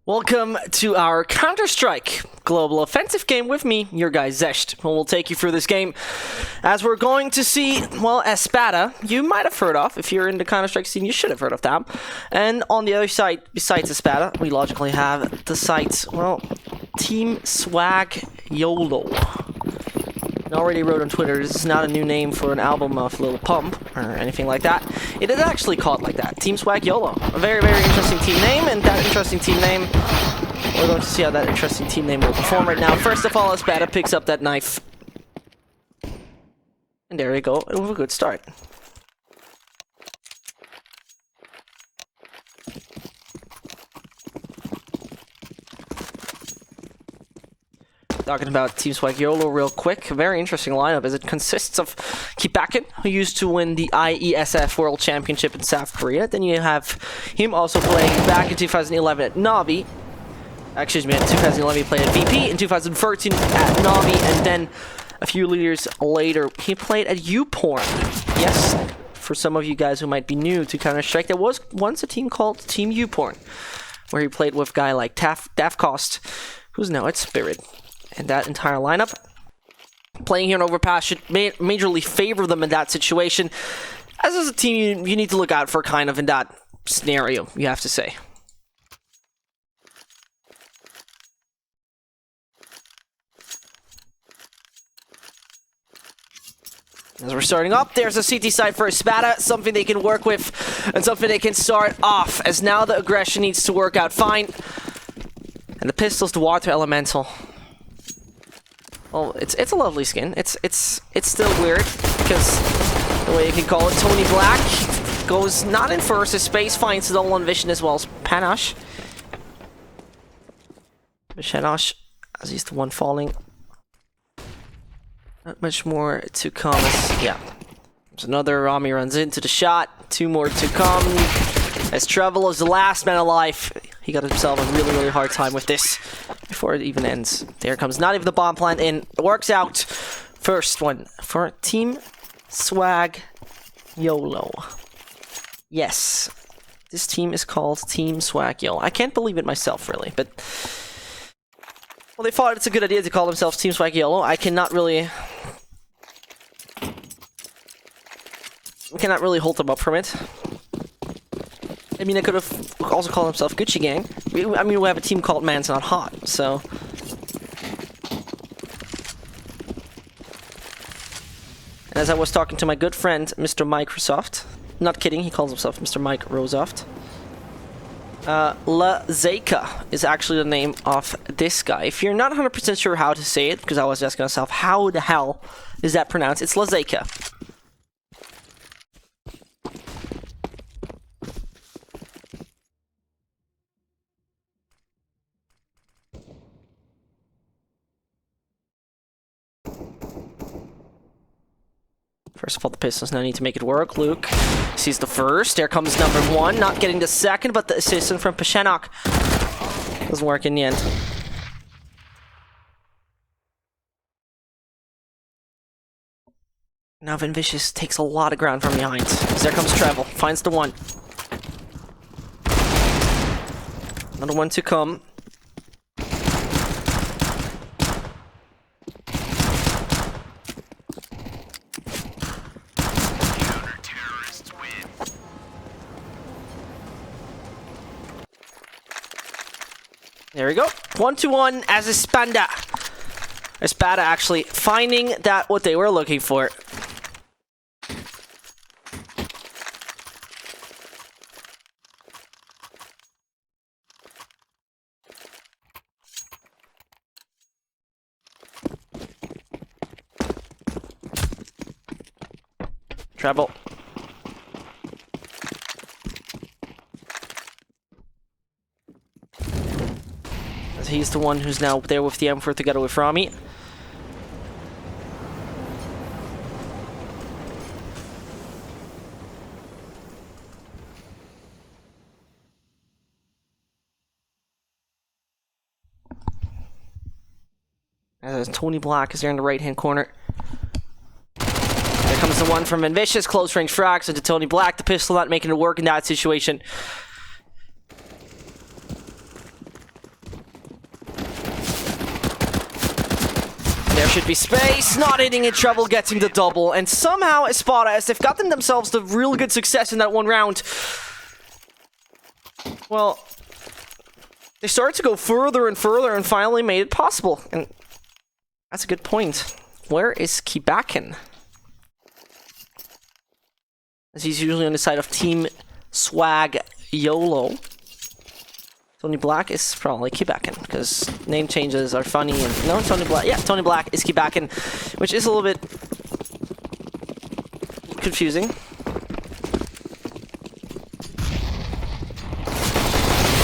Welcome to our Counter-Strike Global Offensive game with me, your guy Zesht. And we'll take you through this game as we're going to see, well, ESPADA, you might have heard of. If you're in the Counter-Strike scene, you should have heard of them. And on the other side, besides ESPADA, we logically have the sites, well, TSY YOLO. I already wrote on Twitter, this is not a new name for an album of Lil Pump or anything like that. It is actually called like that, TSY YOLO. A very, very interesting team name, and that interesting team name, we're going to see how that interesting team name will perform right now. First of all, ESPADA picks up that knife. And there we go, it was a good start. Talking about TSY YOLO real quick, a very interesting lineup as it consists of Kibakin, who used to win the IESF World Championship in South Korea. Then you have him also playing back in 2011 at Navi. Excuse me, in 2011 he played at VP, in 2013 at Navi, and then a few years later he played at YouPorn. Yes, for some of you guys who might be new to Counter-Strike, there was once a team called Team YouPorn, where he played with a guy like Daft Cost, who's now at Spirit. And that entire lineup, playing here in Overpass, should majorly favor them in that situation. As is a team you need to look out for kind of in that scenario, you have to say. As we're starting up, there's a CT side for ESPADA, something they can work with and something they can start off, as now the aggression needs to work out fine. And the pistol's the water elemental. Well, it's a lovely skin. It's still weird because the way you can call it, Tony Black goes not in first. His space finds double on vision as well as Panache. Panache, as he's the one falling. Not much more to come. Yeah, there's another. Rami runs into the shot. Two more to come. As Trevel is the last man alive, he got himself a really, really hard time with this before it even ends. There comes not even the bomb plant in. It works out. First one for TSY YOLO. Yes, this team is called TSY YOLO. I can't believe it myself, really, but well, they thought it's a good idea to call themselves TSY YOLO. I cannot really hold them up from it. I mean, I could have also called himself Gucci Gang. I mean, we have a team called Man's Not Hot, so. And as I was talking to my good friend, Mr. Microsoft, not kidding, he calls himself Mr. Mike Rosoft. La Zeka is actually the name of this guy. If you're not 100% sure how to say it, because I was asking myself, how the hell is that pronounced? It's La Zeka. First of all, the Pistons now need to make it work. Luke sees the first. There comes number one. Not getting the second, but the assistant from Pashanok doesn't work in the end. Now Van Vicious takes a lot of ground from behind. There comes Trevel. Finds the one. Another one to come. There we go. 1-1 as ESPADA. ESPADA actually finding that what they were looking for. Treble. He's the one who's now there with the M4 together with Rami. As Tony Black is there in the right-hand corner. There comes the one from Ambitious, close range frags into Tony Black. The pistol not making it work in that situation. There should be space, not hitting it, trouble getting the double, and somehow ESPADA, as they've gotten themselves the real good success in that one round, well, they started to go further and further and finally made it possible. And that's a good point. Where is Kibakin? As he's usually on the side of Team Swag YOLO. Tony Black is probably Kibakin, because name changes are funny. And no, Tony Black. Yeah, Tony Black is Kibakin, which is a little bit confusing.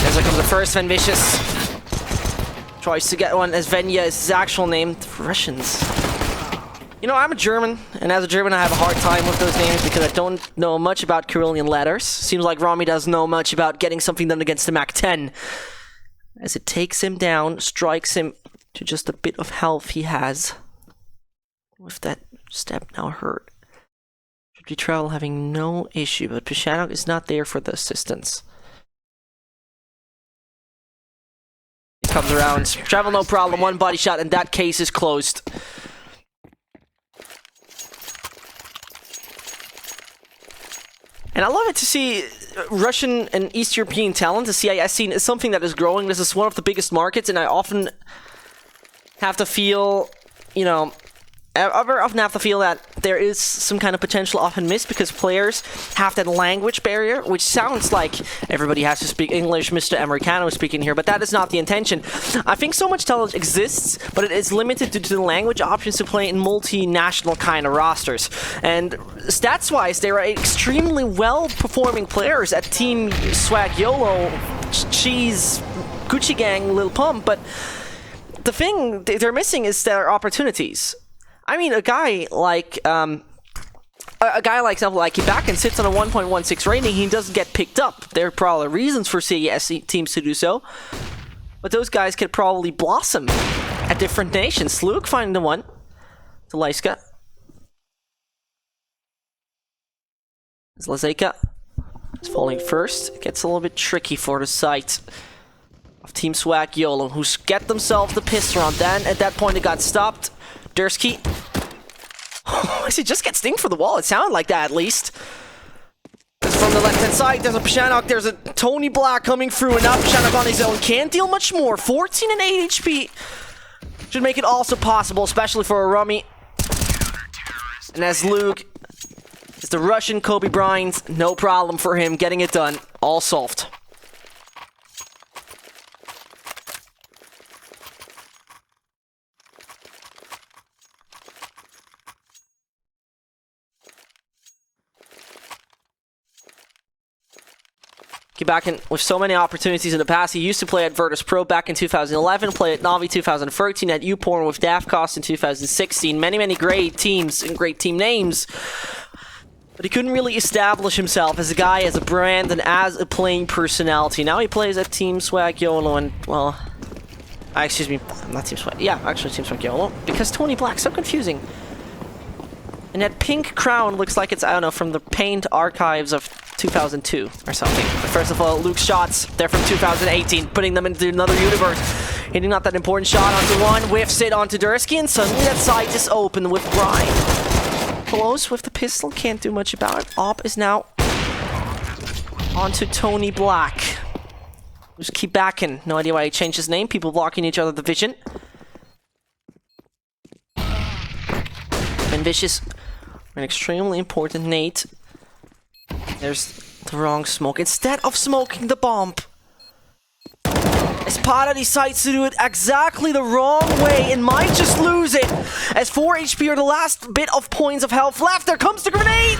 As there comes the first, Van Vicious tries to get one, as Venya is his actual name. The Russians. You know, I'm a German, and as a German I have a hard time with those names because I don't know much about Cyrillic letters. Seems like Rami doesn't know much about getting something done against the Mac-10. As it takes him down, strikes him to just a bit of health he has. With that step now hurt. Should be Travel having no issue, but Pishanok is not there for the assistance. He comes around. Travel no problem, one body shot, and that case is closed. And I love it to see Russian and East European talent. The CIS scene is something that is growing. This is one of the biggest markets, and I often have to feel, you know, I very often have to feel that there is some kind of potential often missed because players have that language barrier, which sounds like everybody has to speak English, Mr. Americano is speaking here, but that is not the intention. I think so much talent exists, but it is limited to the language options to play in multinational kind of rosters. And stats-wise, there are extremely well-performing players at Team Swag YOLO, Cheese, Gucci Gang, Lil Pump, but the thing they're missing is their opportunities. I mean, a guy like Kibakin sits on a 1.16 rating. He doesn't get picked up. There are probably reasons for CES teams to do so, but those guys could probably blossom at different nations. Luke finding the one to Lyska. Lazeka is falling first. It gets a little bit tricky for the site of Team Swag YOLO, who get themselves the pistol round. Then at that point, it got stopped. Dursky. Does he just get stinged for the wall? It sounded like that, at least. From the left-hand side, there's a Pishanok, there's a Tony Black coming through, and now Pishanok on his own can't deal much more. 14 and 8 HP. Should make it also possible, especially for a Rummy. And as Luke is the Russian Kobe Bryant, no problem for him getting it done. All solved. Kibakin with so many opportunities in the past. He used to play at Virtus Pro back in 2011, played at Navi 2013, at Uporn with Dafcost in 2016. Many great teams and great team names. But he couldn't really establish himself as a guy, as a brand, and as a playing personality. Now he plays at Team Swag YOLO and, well... excuse me, not Team Swag. Yeah, actually Team Swag YOLO. Because Tony Black, so confusing. And that pink crown looks like it's, I don't know, from the Paint archives of 2002 or something. But first of all, Luke's shots, they're from 2018, putting them into another universe. Hitting out that important shot onto one, whiffs it onto Dursky, and suddenly that side is open with Brian. Close with the pistol, can't do much about it. Op is now onto Tony Black. Who's Kibakin. No idea why he changed his name. People blocking each other the vision. And Vicious, an extremely important nade. There's the wrong smoke. Instead of smoking the bomb, ESPADA decides to do it exactly the wrong way and might just lose it. As 4 HP are the last bit of points of health left. There comes the grenade!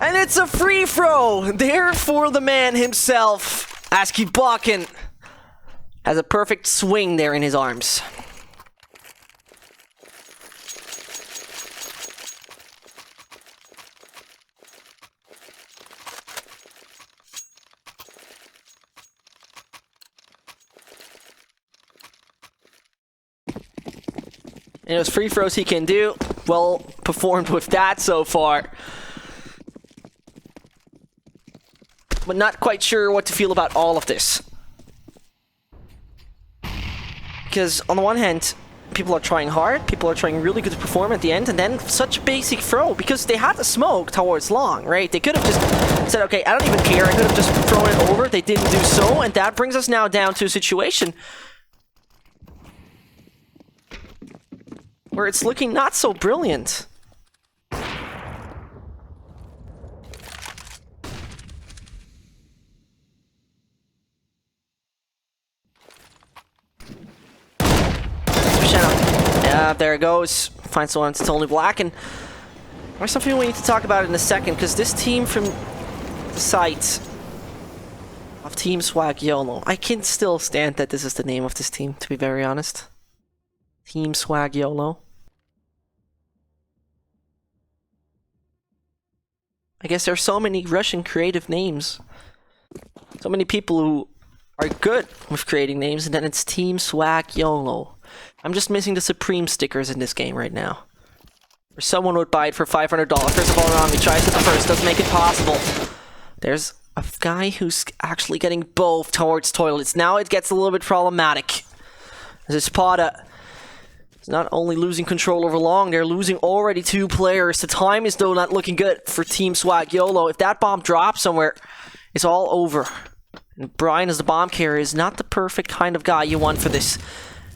And it's a free throw. There for the man himself. As Kibakin has a perfect swing there in his arms. And those free throws he can do. Well performed with that so far. But not quite sure what to feel about all of this. Because on the one hand, people are trying hard, people are trying really good to perform at the end, and then such a basic throw, because they had the smoke towards long, right? They could have just said, okay, I don't even care, I could have just thrown it over, they didn't do so, and that brings us now down to a situation where it's looking not so brilliant. Yeah, there it goes. Finds someone to Tony Black, and there's something we need to talk about in a second, because this team from the site of Team Swag YOLO, I can still stand that this is the name of this team, to be very honest. Team Swag YOLO. I guess there are so many Russian creative names. So many people who are good with creating names, and then it's Team Swag YOLO. I'm just missing the Supreme stickers in this game right now. Or someone would buy it for $500. First of all, Rami tries it the first, doesn't make it possible. There's a guy who's actually getting both towards toilets. Now it gets a little bit problematic. As ESPADA is not only losing control over long, they're losing already 2 players. The time is though not looking good for Team Swag YOLO. If that bomb drops somewhere, it's all over. And Brian, as the bomb carrier, is not the perfect kind of guy you want for this.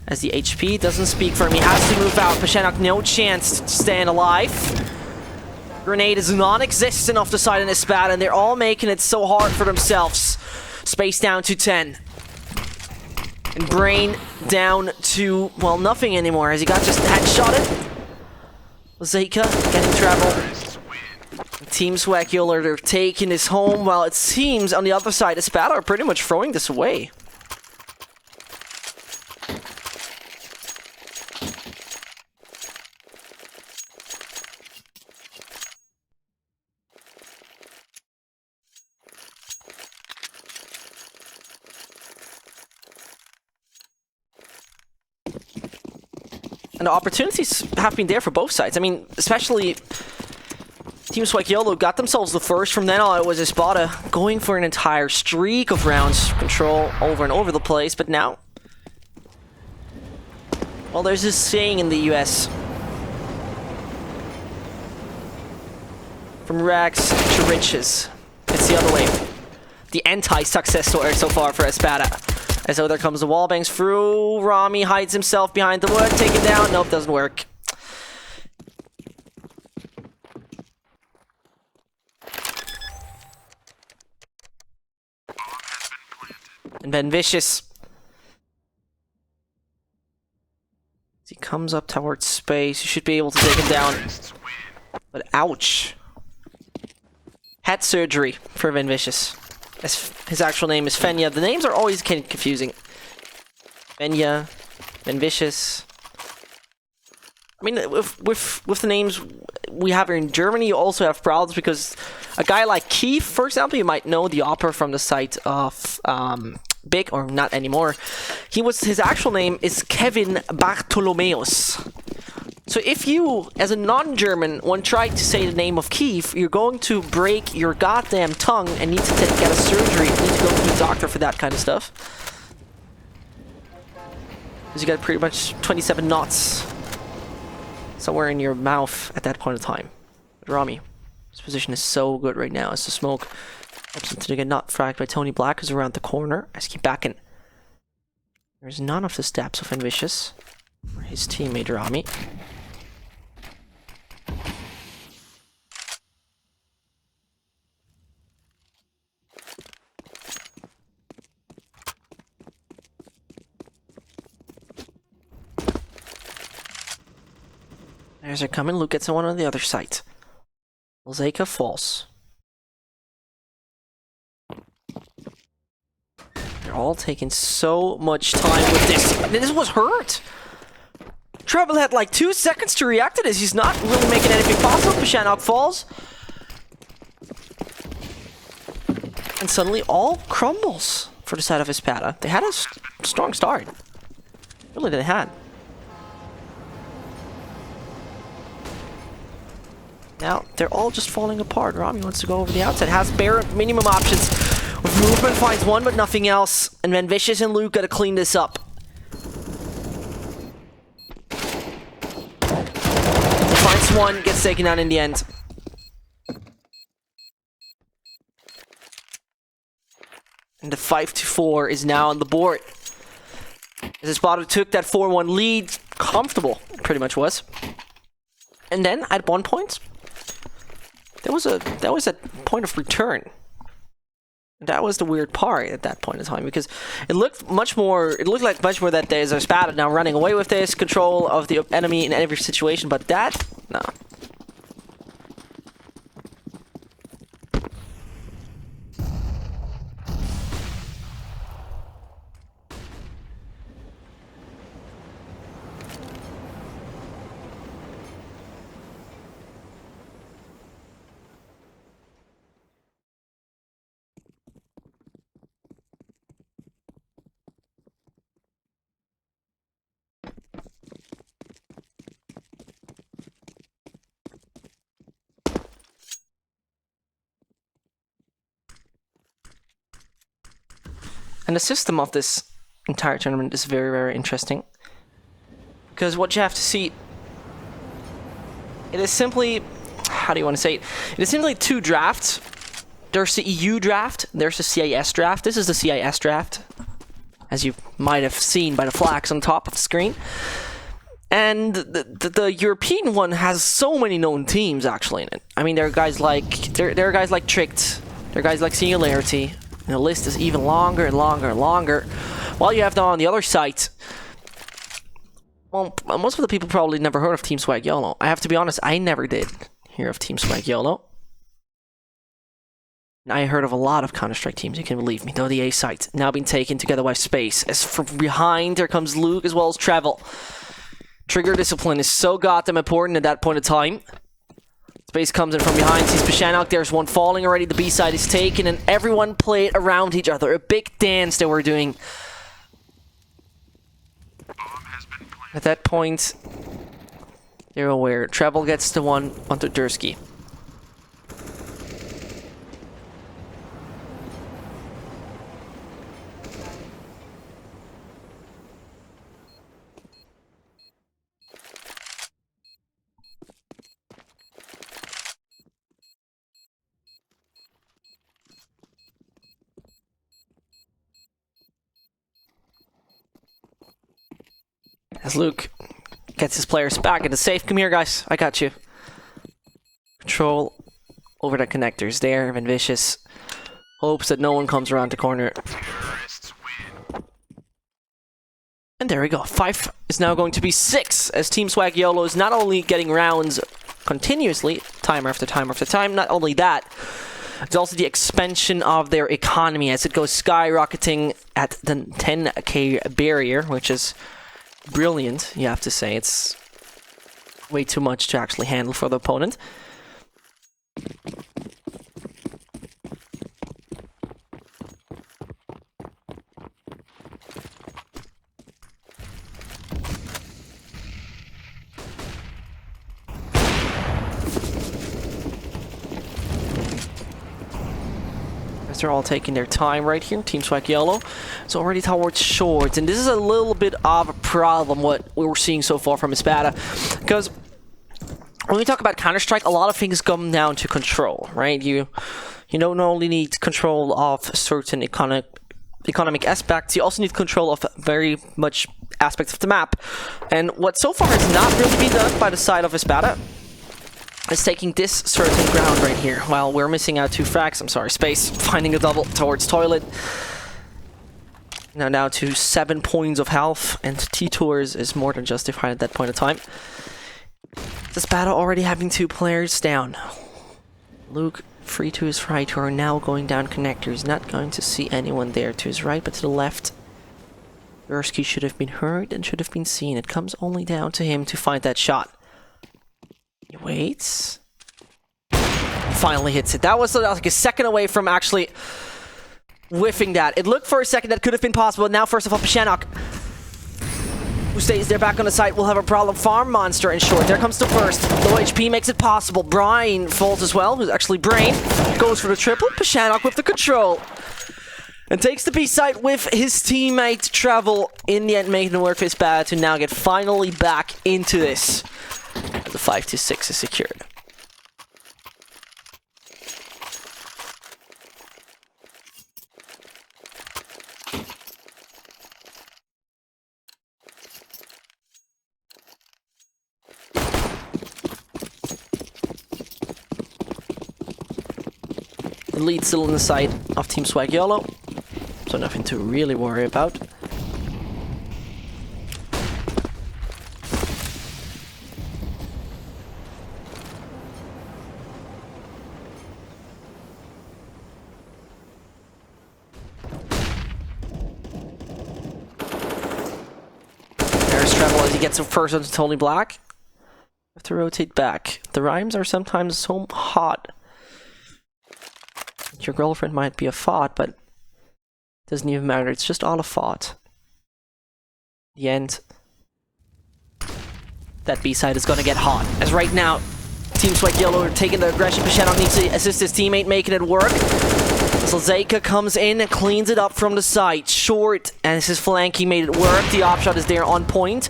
As the HP doesn't speak for him, he has to move out. Pashenok, no chance to stand alive. Grenade is non-existent off the side of ESPADA, and they're all making it so hard for themselves. Space down to 10. And Brain down to, well, nothing anymore, as he got just headshotted. Zeka getting travel. Team Swag YOLO, they're taking this home, while it seems on the other side, ESPADA are pretty much throwing this away. And the opportunities have been there for both sides. I mean, especially Team Swag YOLO got themselves the first. From then on, it was ESPADA going for an entire streak of rounds, control over and over the place. But now, well, there's this saying in the US: from rags to riches. It's the other way. The anti-success story so far for ESPADA. As though there comes the wall bangs through. Rami hides himself behind the wood. Take it down. Nope, doesn't work. And then Vicious. As he comes up towards space, you should be able to take him down. But ouch. Head surgery for Van Vicious. His actual name is Fenya. The names are always kind of confusing. Fenya, Van Vicious. I mean, with the names we have here in Germany, you also have problems because a guy like Keith, for example, you might know the opera from the site of Big, or not anymore. His actual name is Kevin Bartholomeus. So if you, as a non-German, want to try to say the name of Keith, you're going to break your goddamn tongue and need to get a surgery. You need to go to the doctor for that kind of stuff. Because you got pretty much 27 knots somewhere in your mouth at that point in time. But Rami, his position is so good right now as the smoke helps him to get not fragged by Tony Black, who's around the corner. As he keep back in. There's none of the steps of Ambitious or his teammate Rami. There's a coming. Luke gets one on the other side. Zeka falls. They're all taking so much time with this. This was hurt. Trouble had like 2 seconds to react to this. He's not really making anything possible. Pashanok falls. And suddenly all crumbles for the side of ESPADA. They had a strong start. Really, they had. Now, they're all just falling apart. Rami wants to go over the outside. Has bare minimum options. With movement, finds one, but nothing else. And then Vicious and Luke gotta clean this up. one gets taken down in the end. And the 5-4 is now on the board. As ESPADA took that 4-1 lead, comfortable, it pretty much was. And then at one point, there was a point of return. That was the weird part at that point in time, because it looked like much more that there's ESPADA now running away with this control of the enemy in every situation, but that, no. And the system of this entire tournament is very, very interesting. Because what you have to see, it is simply, how do you want to say it? It is simply two drafts. There's the EU draft, there's the CIS draft. This is the CIS draft, as you might have seen by the flags on top of the screen. And the European one has so many known teams actually in it. I mean, there are guys like Tricked, there are guys like Singularity. And the list is even longer and longer and longer. While you have now on the other side, well, most of the people probably never heard of Team Swag YOLO. I have to be honest, I never did hear of Team Swag YOLO. I heard of a lot of Counter-Strike teams, you can believe me, though the A site now being taken together by Space. As from behind, there comes Luke as well as Travel. Trigger discipline is so goddamn important at that point of time. Space comes in from behind, sees Pashanok, there's one falling already, the B side is taken, and everyone played around each other. A big dance that we're doing. At that point, they're aware. Treble gets the one onto Dursky. As Luke gets his players back into safe. Come here, guys. I got you. Control over the connectors there. Van Vicious hopes that no one comes around the corner. And there we go. 5 is now going to be 6 as Team Swag YOLO is not only getting rounds continuously, time after time after time, not only that, it's also the expansion of their economy as it goes skyrocketing at the 10k barrier, which is brilliant, you have to say. It's way too much to actually handle for the opponent. They're all taking their time right here. Team Swag YOLO is already towards short, and this is a little bit of a problem what we were seeing so far from ESPADA, because when we talk about Counter-Strike, a lot of things come down to control, right? You don't only need control of certain economic aspects, you also need control of very much aspects of the map. And what so far has not really been done by the side of ESPADA is taking this certain ground right here. While we're missing out 2 frags, I'm sorry, Space finding a double towards Toilet. Now down to 7 points of health, and T-Tours is more than justified at that point of time. This battle already having 2 players down. Luke free to his right, who are now going down connectors. Not going to see anyone there to his right, but to the left. Gursky should have been heard and should have been seen. It comes only down to him to find that shot. He waits. He finally hits it. That was like a second away from actually whiffing that. It looked for a second that could have been possible. Now, first of all, Pashanok, who stays there back on the site, will have a problem. Farm Monster in short. There comes the first. Low HP makes it possible. Brian falls as well, who's actually Brain. Goes for the triple. Pashanok with the control. And takes the B site with his teammate Travel. In the end, making it work for ESPADA to now get finally back into this. The 5-6 is secured. The lead still on the side of Team Swag Yellow, so nothing to really worry about. There's Treble as he gets him first onto Tony Black. Have to rotate back. The rhymes are sometimes so hot. Your girlfriend might be a thought, but it doesn't even matter. It's just all a thought. The end. That B-side is gonna get hot. As right now, Team Swag Yellow are taking the aggression. Pashanov needs to assist his teammate, making it work. So Zeka comes in and cleans it up from the side. Short, and this is flanking, made it work. The op shot is there on point.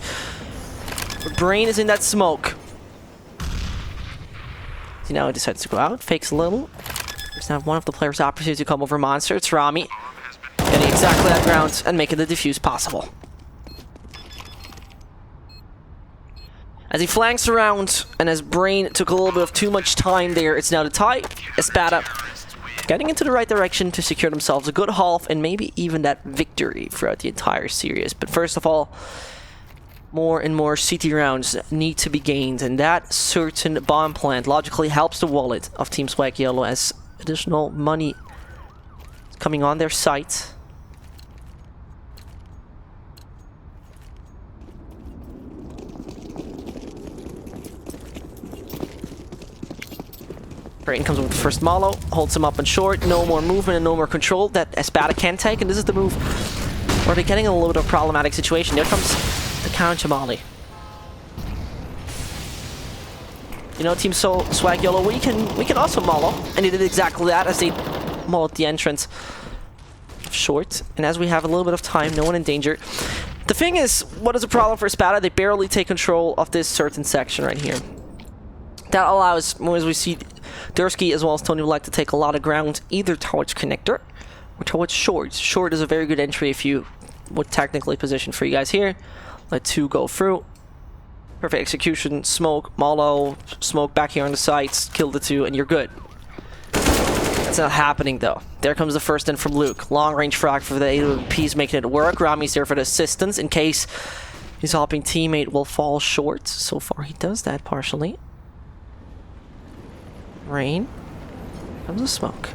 But Brain is in that smoke. So now he decides to go out, fakes a little. There's now one of the players' opportunity to come over Monster. It's Rami. Getting exactly that ground and making the defuse possible. As he flanks around, and as Brain took a little bit of too much time there, it's now the tie. ESPADA getting into the right direction to secure themselves a good half and maybe even that victory throughout the entire series. But first of all, more and more CT rounds need to be gained, and that certain bomb plant logically helps the wallet of Team Swag Yellow as additional money is coming on their site. Brain comes with the first Malo, holds him up and short, no more movement and no more control that ESPADA can take, and this is the move where they're getting a little bit of a problematic situation. There comes the counter Molly. You know, Team Swag Yellow, we can also Malo, and he did exactly that as they Moloed the entrance short. And as we have a little bit of time, no one in danger. The thing is, what is a problem for ESPADA? They barely take control of this certain section right here. That allows, as we see, Dursky as well as Tony would like to take a lot of ground either towards connector or towards short. Short is a very good entry if you would technically position for you guys here. Let two go through. Perfect execution, smoke, Malo, smoke back here on the sides, kill the two, and you're good. That's not happening though. There comes the first in from Luke. Long range frag for the AWPs making it work. Rami's there for the assistance in case his hopping teammate will fall short. So far he does that partially. Rain. Comes a smoke.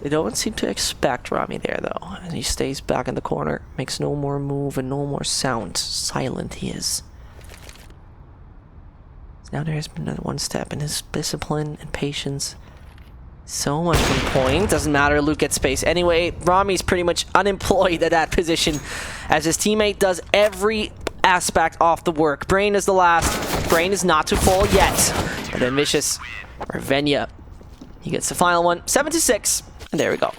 They don't seem to expect Rami there though. And he stays back in the corner. Makes no more move and no more sound. Silent he is. Now there has been another one step in his discipline and patience. So much on point. Doesn't matter. Luke gets space. Anyway, Rami's pretty much unemployed at that position as his teammate does every aspect of the work. Brain is the last. Brain is not to fall yet. And then Vicious, or Venya, he gets the final one. 7-6. And there we go.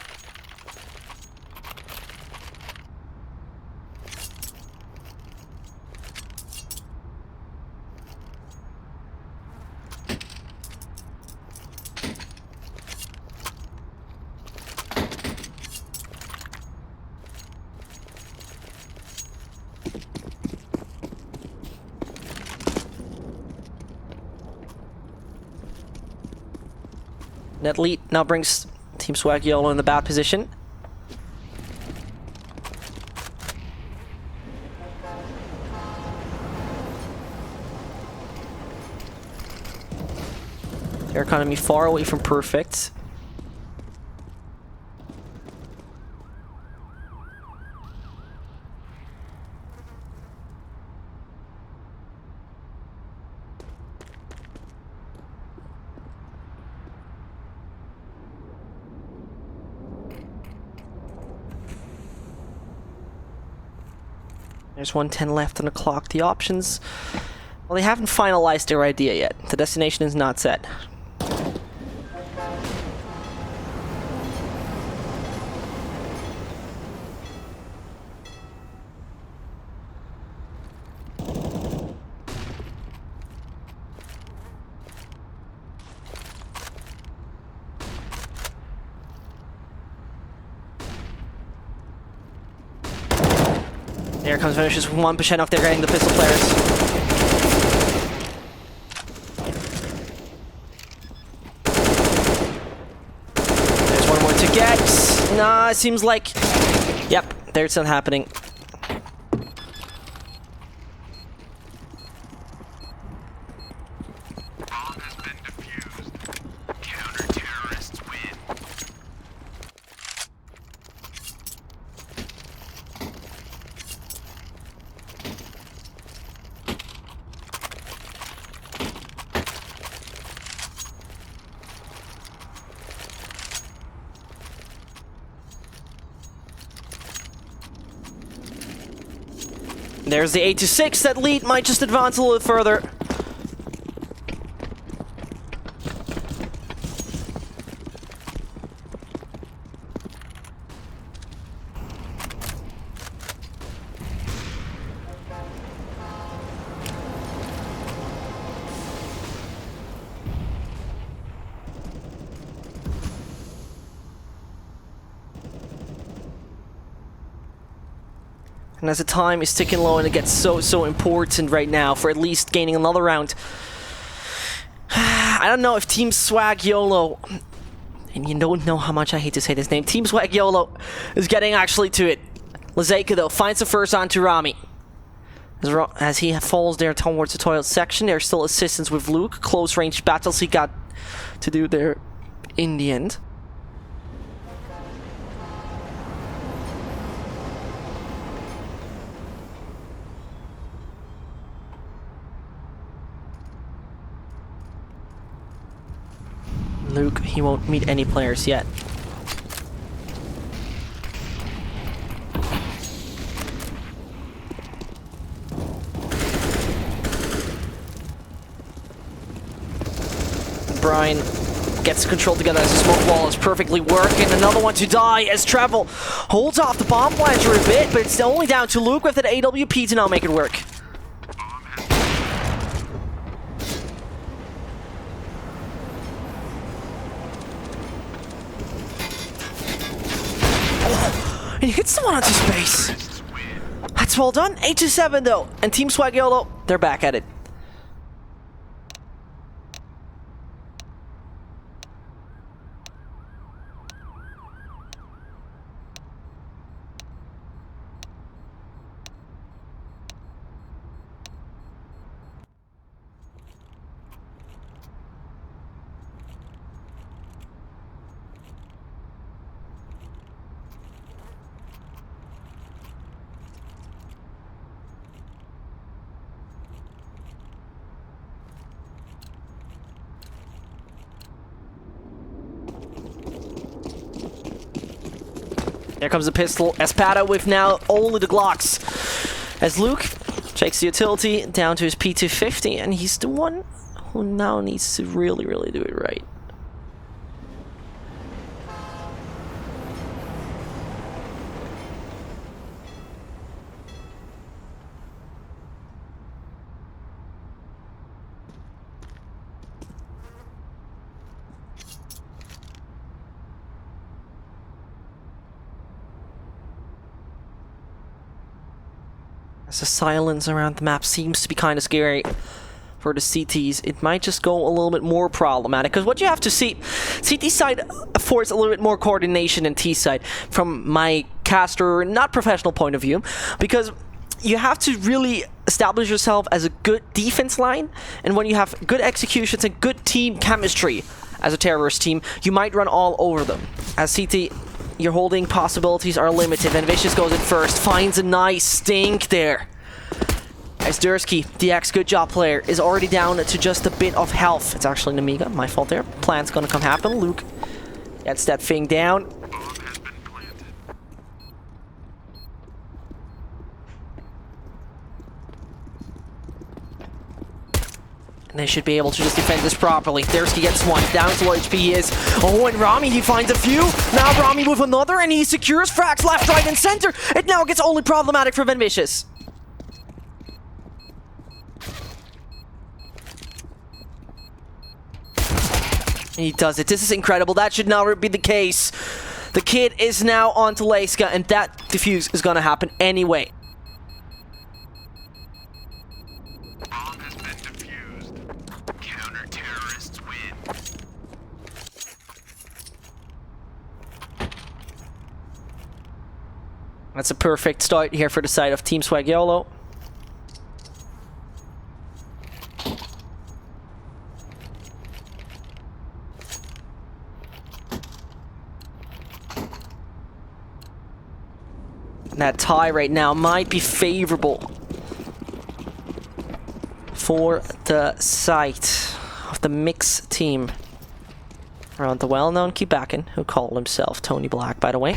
Net lead now brings Team Swag Yellow in the bad position. Their economy far away from perfect. There's 1:10 left on the clock. The options, well, they haven't finalized their idea yet. The destination is not set. There comes Vinicius with 1% off. They're getting the pistol players. There's one more to get. Nah, it seems like... Yep, there's not happening. There's the 8-6. That lead might just advance a little further. And as the time is ticking low and it gets so important right now for at least gaining another round. I don't know if Team Swag YOLO, and you don't know how much I hate to say this name, Team Swag YOLO is getting actually to it. Lazeka though finds the first onto Rami. As he falls there towards the toilet section, there's still assistance with Luke. Close range battles he got to do there in the end. Luke, he won't meet any players yet. Brian gets control together as the smoke wall is perfectly working. Another one to die as Travel holds off the bomb planter a bit, but it's only down to Luke with an AWP to now make it work. And he hits someone onto space. That's well done. 8-7 though. And Team Swag YOLO, they're back at it. There comes the pistol. ESPADA with now only the Glocks. As Luke takes the utility down to his P250, and he's the one who now needs to really do it right. As the silence around the map seems to be kind of scary for the CTs, it might just go a little bit more problematic. Because what you have to see, CT side affords a little bit more coordination than T side from my caster, not professional point of view. Because you have to really establish yourself as a good defense line. And when you have good executions and good team chemistry as a terrorist team, you might run all over them. As CT, your holding possibilities are limited, and Vicious goes in first, finds a nice stink there. As Dursky, the ex-good job player, is already down to just a bit of health. It's actually an Amiga, my fault there. Plan's gonna come happen. Luke gets that thing down. And they should be able to just defend this properly. Dursky gets one, down to low HP he is. Oh, and Rami, he finds a few. Now Rami with another, and he secures frags left, right, and center. It now gets only problematic for Vicious. He does it. This is incredible. That should now be the case. The kid is now on to Leiska, and that defuse is gonna happen anyway. That's a perfect start here for the side of Team Swag YOLO. That tie right now might be favorable for the side of the mix team. Around the well-known Kibakin, who called himself Tony Black, by the way.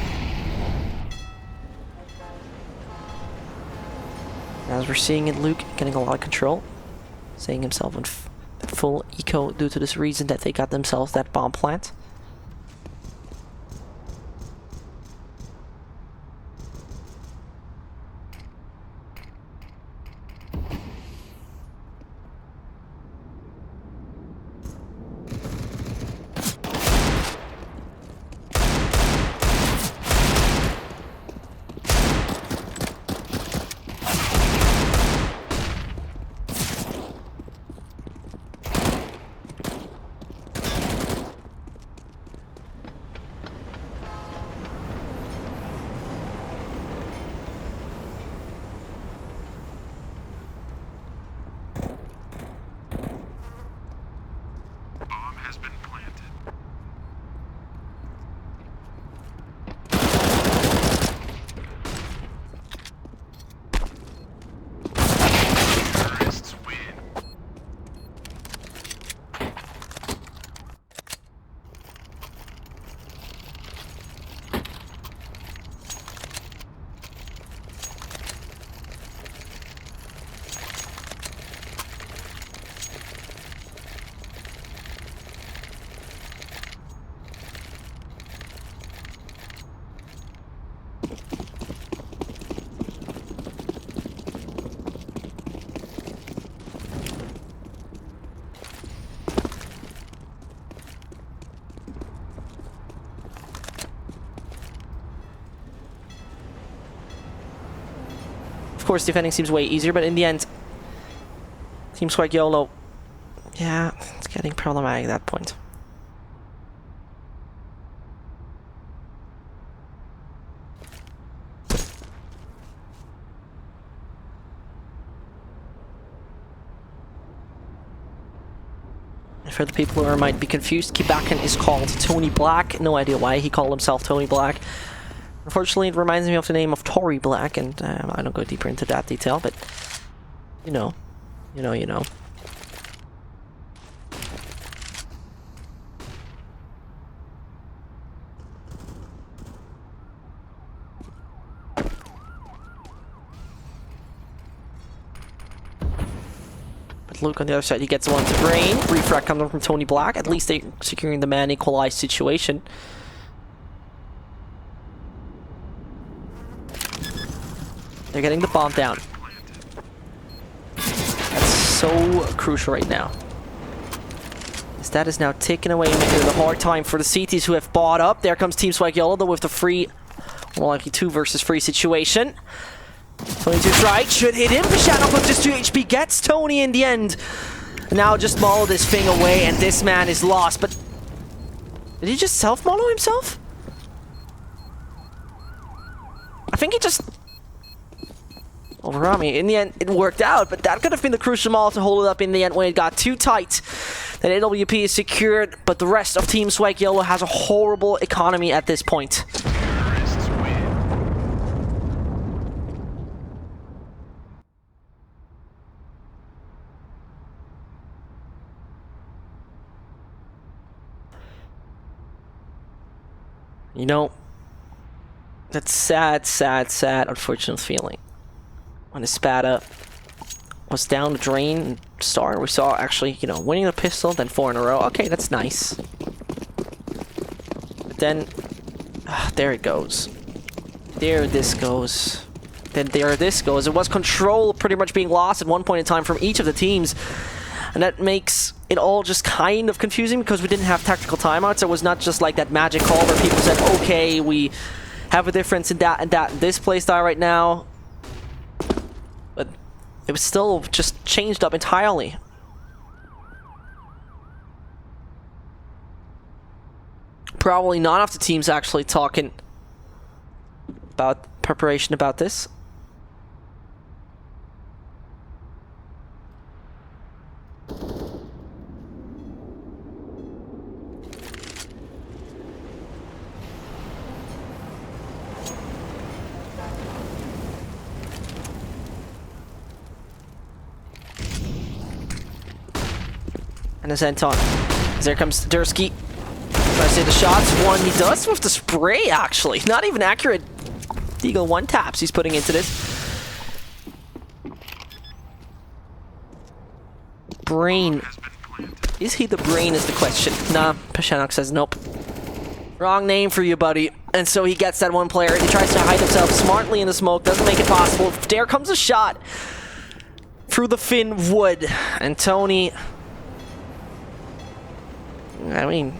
As we're seeing it, Luke getting a lot of control. Seeing himself in full eco due to this reason that they got themselves that bomb plant. Of course, defending seems way easier, but in the end, Team Swag YOLO, yeah, it's getting problematic at that point. For the people who might be confused, Kibakin is called Tony Black. No idea why he called himself Tony Black. Unfortunately, it reminds me of the name of Tory Black, and I don't go deeper into that detail, but you know. But Luke on the other side, he gets one to brain. Refract coming from Tony Black. At least they're securing the man equalized situation. They're getting the bomb down. That's so crucial right now. As that is now taken away, making it a hard time for the CTs who have bought up. There comes Team Swag YOLO, though, with the free, more likely 2 versus 3 situation. 22's right, should hit him. The Shadow Puff just 2 HP gets Tony in the end. Now just mollo this thing away, and this man is lost. But did he just self-mollo himself? I think he just overrun me. In the end, it worked out, but that could have been the crucial maul to hold it up in the end when it got too tight. Then AWP is secured, but the rest of Team Swag YOLO has a horrible economy at this point. You know, that's sad, unfortunate feeling. When ESPADA was down the drain and start, we saw actually, you know, winning the pistol, then 4 in a row. Okay, that's nice. But then, there it goes. There this goes. Then there this goes. It was control pretty much being lost at one point in time from each of the teams. And that makes it all just kind of confusing because we didn't have tactical timeouts. It was not just like that magic call where people said, okay, we have a difference in that and this playstyle right now. But it was still just changed up entirely. Probably none of the teams actually talking about preparation about this. And a Zenton. There comes Dursky. Try to save the shots. One he does with the spray, actually. Not even accurate. Deagle one taps he's putting into this. Brain. Is he the brain is the question. Nah, Pashanok says nope. Wrong name for you, buddy. And so he gets that one player. He tries to hide himself smartly in the smoke. Doesn't make it possible. There comes a shot. Through the Finn wood. And Tony... I mean,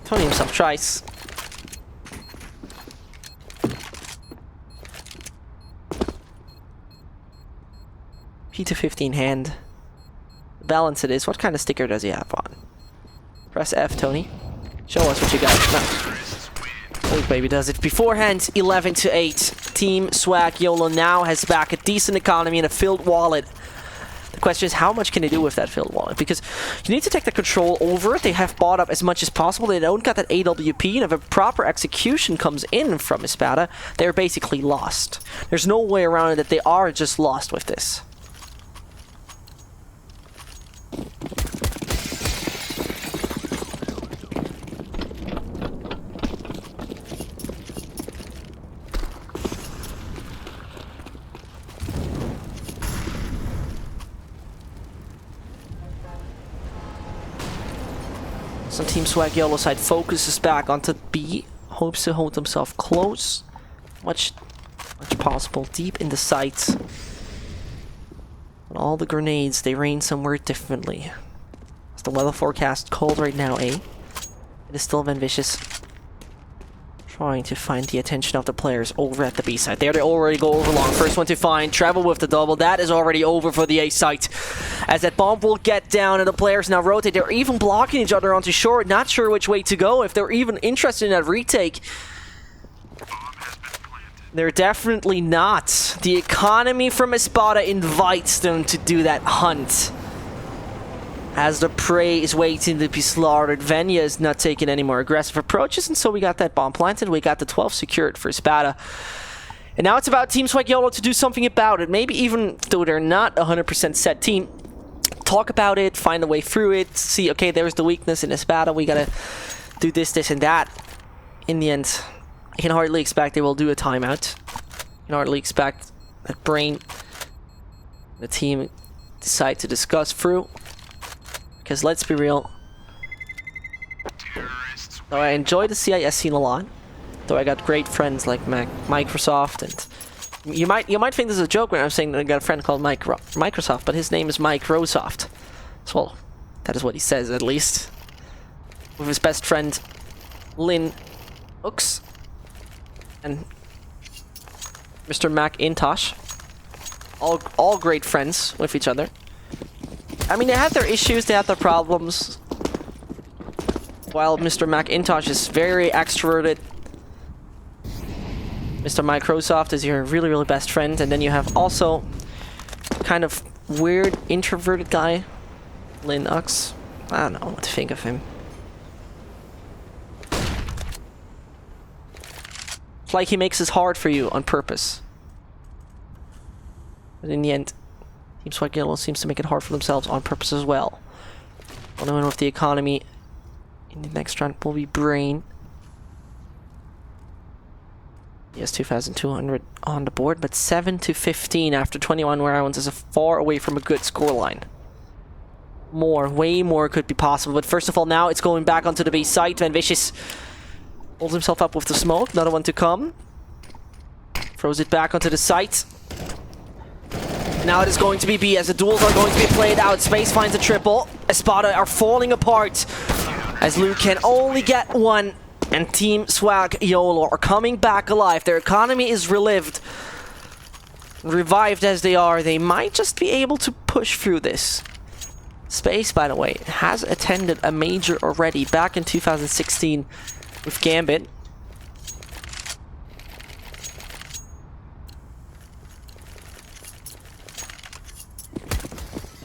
Tony himself tries. P215 hand. Balance it is. What kind of sticker does he have on? Press F, Tony. Show us what you got. No. Oh, baby does it. Beforehand, 11-8. Team Swag YOLO now has back a decent economy and a filled wallet. The question is, how much can they do with that filled wallet? Because you need to take the control over it. They have bought up as much as possible. They don't got that AWP, and if a proper execution comes in from ESPADA, they're basically lost. There's no way around it that they are just lost with this. So Team Swag YOLO side focuses back onto B, hopes to hold himself close, much possible, deep in the sights. But all the grenades, they rain somewhere differently. Is the weather forecast cold right now, eh? It is still Van Vicious trying to find the attention of the players over at the B side. There they already go over long. First one to find, travel with the double. That is already over for the A site. As that bomb will get down and the players now rotate. They're even blocking each other onto short. Not sure which way to go. If they're even interested in that retake. They're definitely not. The economy from ESPADA invites them to do that hunt. As the prey is waiting to be slaughtered, Venya is not taking any more aggressive approaches, and so we got that bomb planted. We got the 12 secured for ESPADA. And now it's about Team Swag YOLO to do something about it. Maybe even though they're not a 100% set team, talk about it, find a way through it, see, okay, there's the weakness in ESPADA, we gotta do this, this, and that. In the end, I can hardly expect they will do a timeout. I can hardly expect that Brain, the team, decide to discuss through. Because let's be real, though I enjoy the CIS scene a lot, though I got great friends like Microsoft, and you might think this is a joke when I'm saying that I got a friend called Microsoft, but his name is Mike Rosoft. So, well, that is what he says at least. With his best friend Lynn Hooks and Mr. Macintosh, all great friends with each other. I mean, they have their issues, they have their problems. While Mr. Macintosh is very extroverted, Mr. Microsoft is your really, really best friend. And then you have also kind of weird introverted guy, Linux. I don't know what to think of him. It's like he makes this hard for you on purpose. But in the end, Team Swag YOLO seems to make it hard for themselves on purpose as well. Only one with the economy in the next round will be Brain. He has 2,200 on the board, but 7-15 after 21 rounds is far away from a good scoreline. Way more could be possible. But first of all, now it's going back onto the base site. Van Vicious holds himself up with the smoke. Another one to come. Throws it back onto the site. Now it is going to be B as the duels are going to be played out. Space finds a triple. ESPADA are falling apart as Luke can only get one. And Team Swag YOLO are coming back alive. Their economy is revived as they are. They might just be able to push through this. Space, by the way, has attended a major already back in 2016 with Gambit.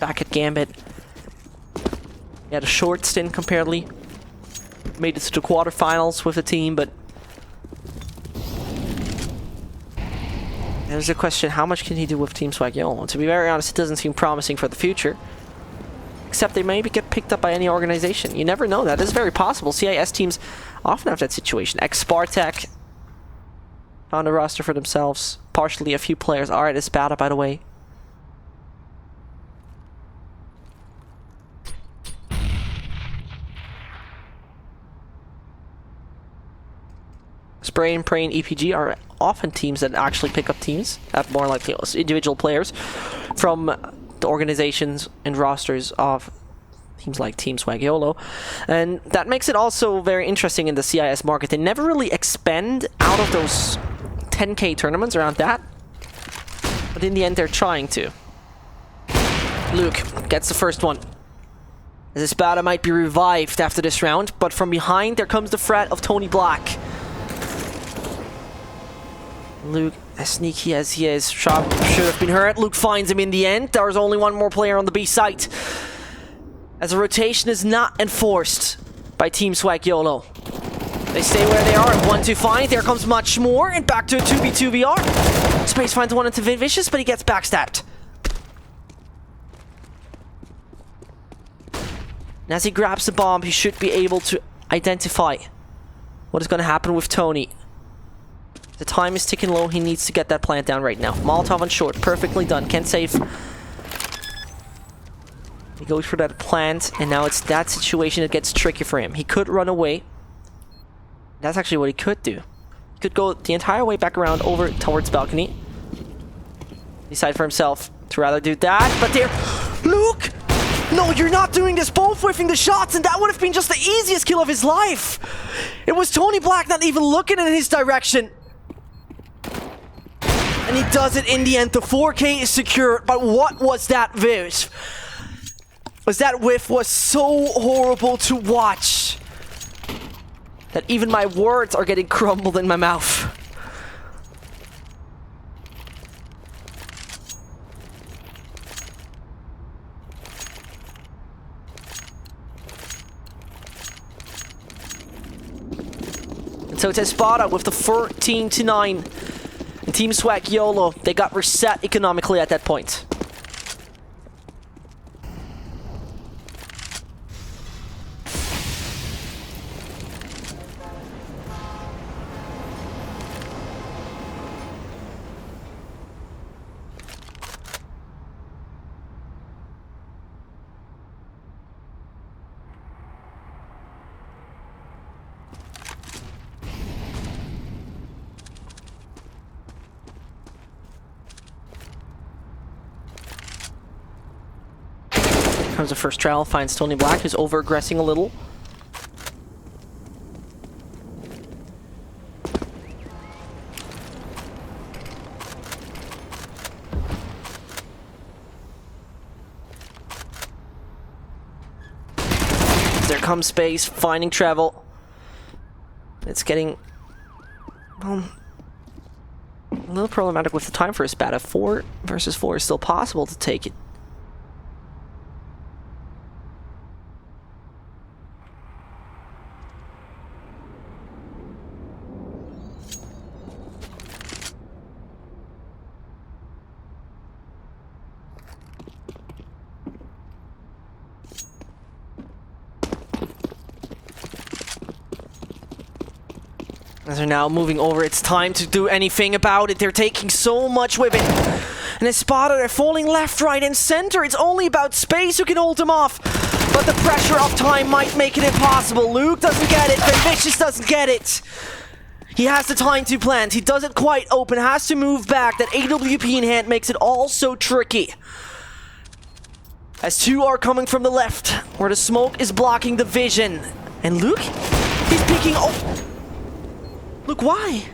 back at Gambit. He had a short stint comparatively. Made it to the quarterfinals with the team, but there's a question, how much can he do with Team Swag YOLO? To be very honest, it doesn't seem promising for the future. Except they maybe get picked up by any organization. You never know. That is very possible. CIS teams often have that situation. Spartak found a roster for themselves. Partially a few players are at ESPADA, by the way. Spray and Pray and EPG are often teams that actually pick up teams, have more likely individual players from the organizations and rosters of teams like Team Swag YOLO. And that makes it also very interesting in the CIS market. They never really expend out of those 10k tournaments around that, but in the end they're trying to. Luke gets the first one. ESPADA might be revived after this round, but from behind there comes the threat of Tony Black. Luke, as sneaky as he is, shot should have been hurt. Luke finds him in the end. There's only one more player on the B site, as a rotation is not enforced by Team Swag YOLO. They stay where they are at 1-2-5. There comes much more, and back to a 2v2VR. Space finds one into Vicious, but he gets backstabbed. And as he grabs the bomb, he should be able to identify what is going to happen with Tony. The time is ticking low. He needs to get that plant down right now. Molotov on short. Perfectly done. Can't save. He goes for that plant, and now it's that situation that gets tricky for him. He could run away. That's actually what he could do. He could go the entire way back around over towards balcony. Decide for himself to rather do that, but there... Luke! No, you're not doing this. Both whiffing the shots, and that would have been just the easiest kill of his life. It was Tony Black not even looking in his direction. And he does it in the end. The 4K is secured, but what was that whiff? That whiff was so horrible to watch that even my words are getting crumbled in my mouth. And so it's ESPADA with the 14-9. And Team Swag YOLO, they got reset economically at that point. Comes the first trial, finds Tony Black, who's over-aggressing a little. There comes Space, finding Travel. It's getting a little problematic with the time for ESPADA. 4 versus 4 is still possible to take it. As they're now moving over, it's time to do anything about it. They're taking so much with it. And ESPADA, they're falling left, right, and center. It's only about Space who can hold them off. But the pressure of time might make it impossible. Luke doesn't get it. Vicious doesn't get it. He has the time to plant. He doesn't quite open. Has to move back. That AWP in hand makes it all so tricky. As two are coming from the left, where the smoke is blocking the vision. And Luke? He's peeking... Oh! Look, why?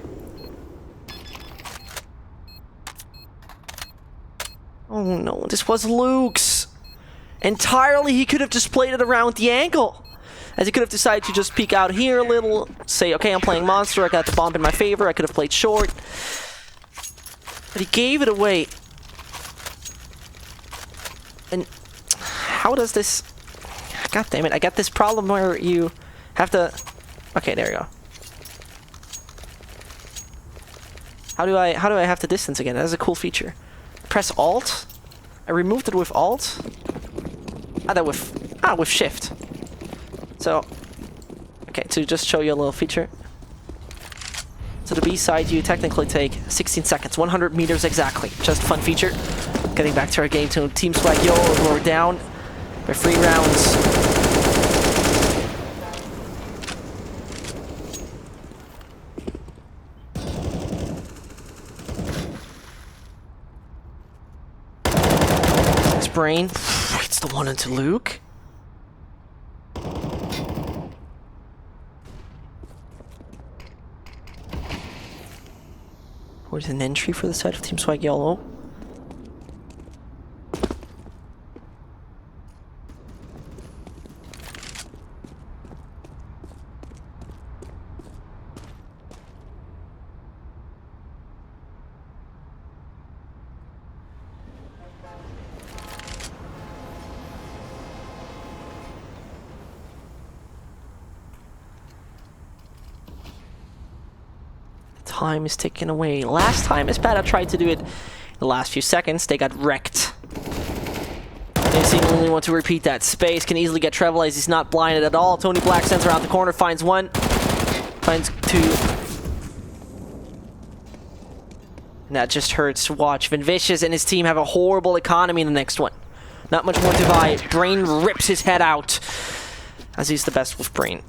Oh no, this was Luke's. Entirely, he could have just played it around the angle. As he could have decided to just peek out here a little. Say, okay, I'm playing Monster, I got the bomb in my favor, I could have played short. But he gave it away. And How does this... God damn it, I got this problem where you have to... Okay, there you go. How do I have the distance again? That's a cool feature. Press Alt. I removed it with Alt. With Shift. So, okay, to just show you a little feature. To the B side, you technically take 16 seconds, 100 meters exactly. Just a fun feature. Getting back to our game to Team Swag YOLO, we're down by 3 rounds. It's Brain. It's the one into Luke. Where's an entry for the side of Team Swag YOLO? Time is ticking away. Last time ESPADA tried to do it the last few seconds, they got wrecked. They seemingly want to repeat that. Space can easily get Treble as he's not blinded at all. Tony Black sends around the corner, finds one, finds two. And that just hurts to watch. Vinvicious and his team have a horrible economy in the next one. Not much more to buy. Brain rips his head out as he's the best with Brain.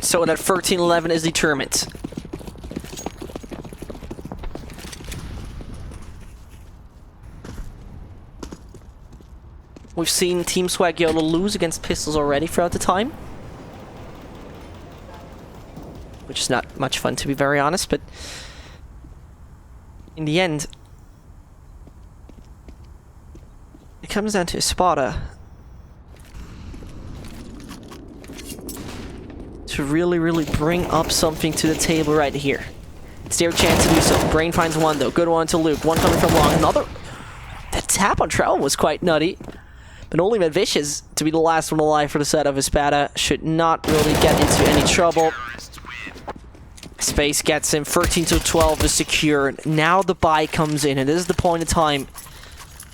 So that 13-11 is determined. We've seen Team Swag YOLO lose against Pistols already throughout the time. Which is not much fun, to be very honest, but in the end, it comes down to ESPADA to really bring up something to the table right here. It's their chance to do so. Brain finds one though. Good one to Luke. One coming from long. Another. That tap on Trell was quite nutty. But only Vicious to be the last one alive for the set of ESPADA should not really get into any trouble. Space gets him. 13-12 is secured. Now the buy comes in, and this is the point in time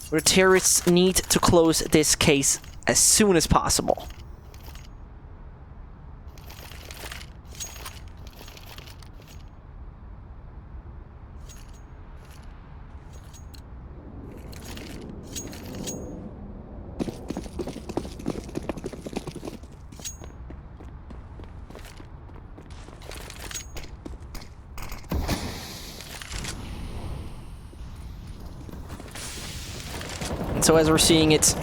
where the terrorists need to close this case as soon as possible. So as we're seeing it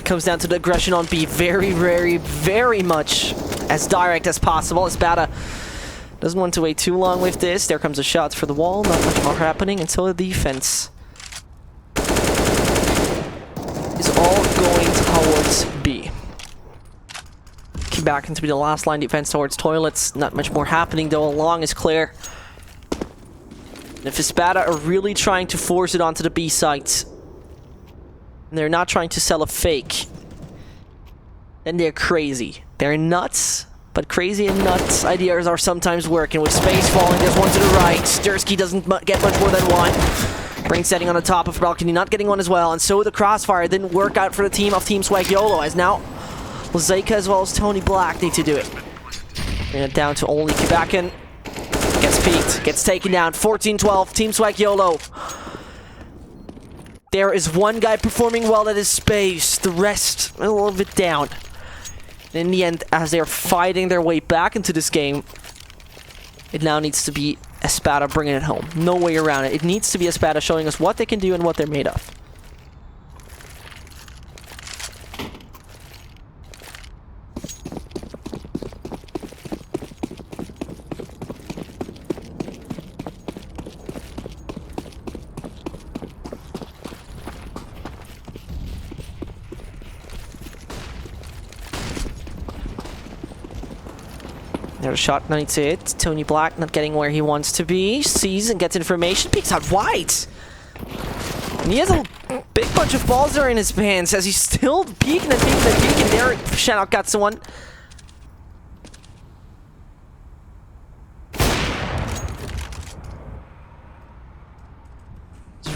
comes down to the aggression on B. Very much as direct as possible. ESPADA doesn't want to wait too long with this. There comes a shot for the wall. Not much more happening until the defense is all going towards B. Back into the last line defense towards toilets. Not much more happening though. Long is clear. And if ESPADA are really trying to force it onto the B site, and they're not trying to sell a fake, then they're crazy. They're nuts, but crazy and nuts ideas are sometimes working. With space falling, there's one to the right. Stursky doesn't get much more than one. Brain setting on the top of balcony, not getting one as well. And so the crossfire didn't work out for the team of Team Swag YOLO, as now Lazeka as well as Tony Black need to do it. Bring it down to only Kubakin. Gets peeked, gets taken down. 14-12, Team Swag YOLO. There is one guy performing well, that is Space. The rest a little bit down. In the end, as they're fighting their way back into this game, it now needs to be ESPADA bringing it home. No way around it. It needs to be ESPADA showing us what they can do and what they're made of. There's a shot, needs to hit. Tony Black not getting where he wants to be. Sees and gets information, peeks out wide. And he has a big bunch of balls there in his hands as he's still peeking and peeking and peeking. There, Shannock got someone.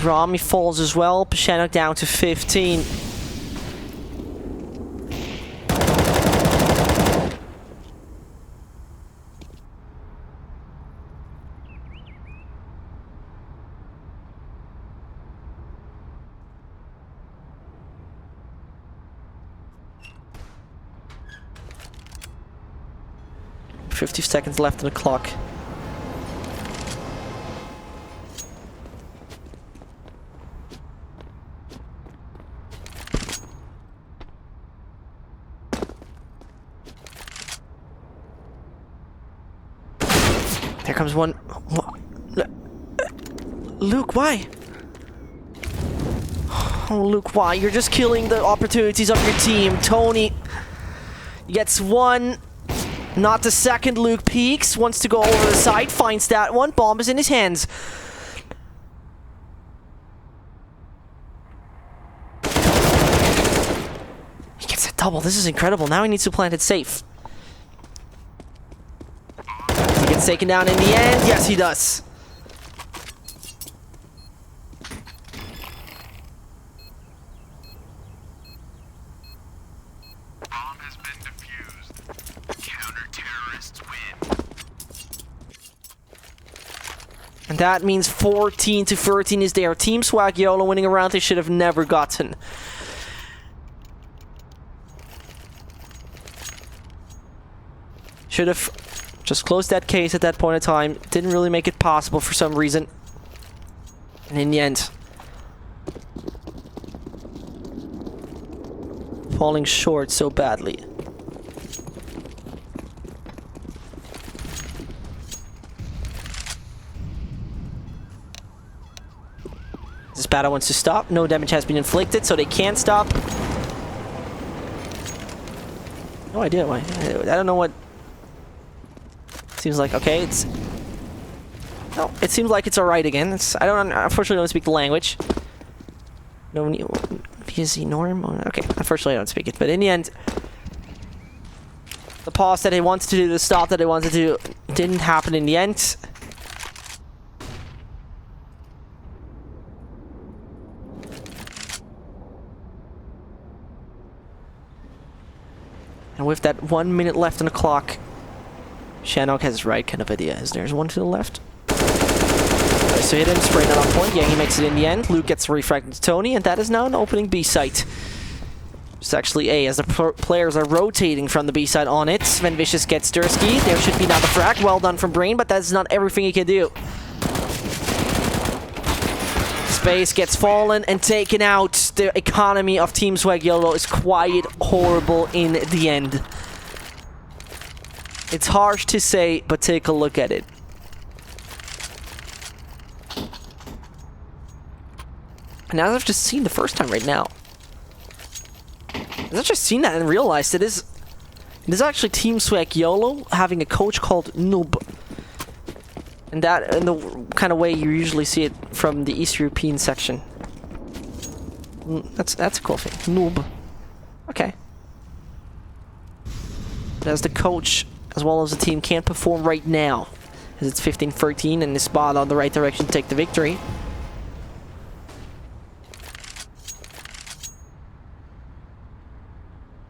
Rami falls as well. Shannock down to 15. "50 seconds left on the clock." There comes one. Luke, why? Oh, Luke, why? You're just killing the opportunities of your team. Tony gets one. Not the second. Luke peeks. Wants to go over the side. Finds that one. Bomb is in his hands. He gets a double. This is incredible. Now he needs to plant it safe. He gets taken down in the end. Yes, he does. Bomb has been defused. Counter-terrorists win. And that means 14-13 is their Team Swag YOLO winning a round they should have never gotten. Should have just closed that case at that point in time. Didn't really make it possible for some reason. And in the end, falling short so badly. ESPADA wants to stop. No damage has been inflicted, so they can't stop. No idea why. I don't know what. Seems like okay. It's no. It seems like it's alright again. I don't. Unfortunately, don't speak the language. No, VSC norm. Okay, unfortunately, I don't speak it. But in the end, the pause that they wanted to do, the stop that they wanted to do, didn't happen in the end. And with that 1 minute left on the clock, Shannock has his right kind of idea. There's one to the left. Okay, so hit him, spray that on point. Yeah, he makes it in the end. Luke gets refracted to Tony, and that is now an opening B site. It's actually A, as the players are rotating from the B side on it. Sven Vicious gets Dursky. There should be now the frag. Well done from Brain, but that's not everything he can do. Space gets fallen and taken out. The economy of Team Swag YOLO is quite horrible in the end. It's harsh to say, but take a look at it. And as I've just seen the first time right now, I've just seen that and realized it is actually Team Swag YOLO having a coach called Noob. And that in the kind of way you usually see it from the East European section. That's a cool thing. Noob. Okay. But as the coach, as well as the team, can't perform right now, as it's 15-13 and ESPADA on the right direction to take the victory.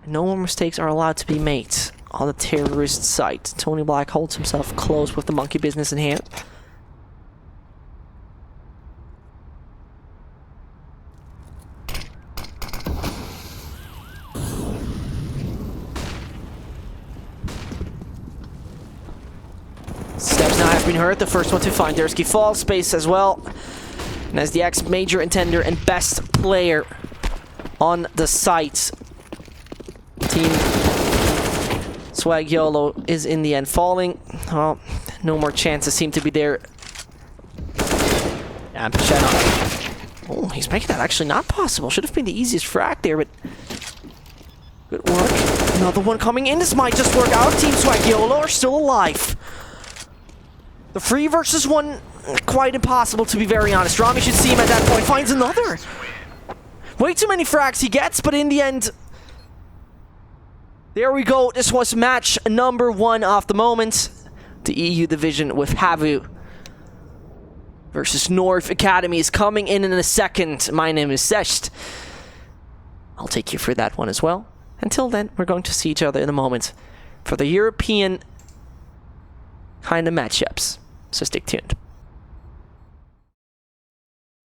No more mistakes are allowed to be made on the terrorist site. Tony Black holds himself close with the monkey business in hand. Steps now have been heard. The first one to find Dursky falls. Space as well. And as the ex-major intender and best player on the site, Team Swag YOLO is in the end falling. Well, no more chances seem to be there. And Shannock. Oh, he's making that actually not possible. Should have been the easiest frag there, but good work. Another one coming in. This might just work out. Team Swagiolo are still alive. The 3 versus 1, quite impossible to be very honest. Rami should see him at that point. Finds another. Way too many frags he gets, but in the end... There we go. This was match number 1 of the moment. The EU division with Havu versus North Academy is coming in a second. My name is Sesht. I'll take you through that one as well. Until then, we're going to see each other in a moment for the European kind of matchups. So stick tuned.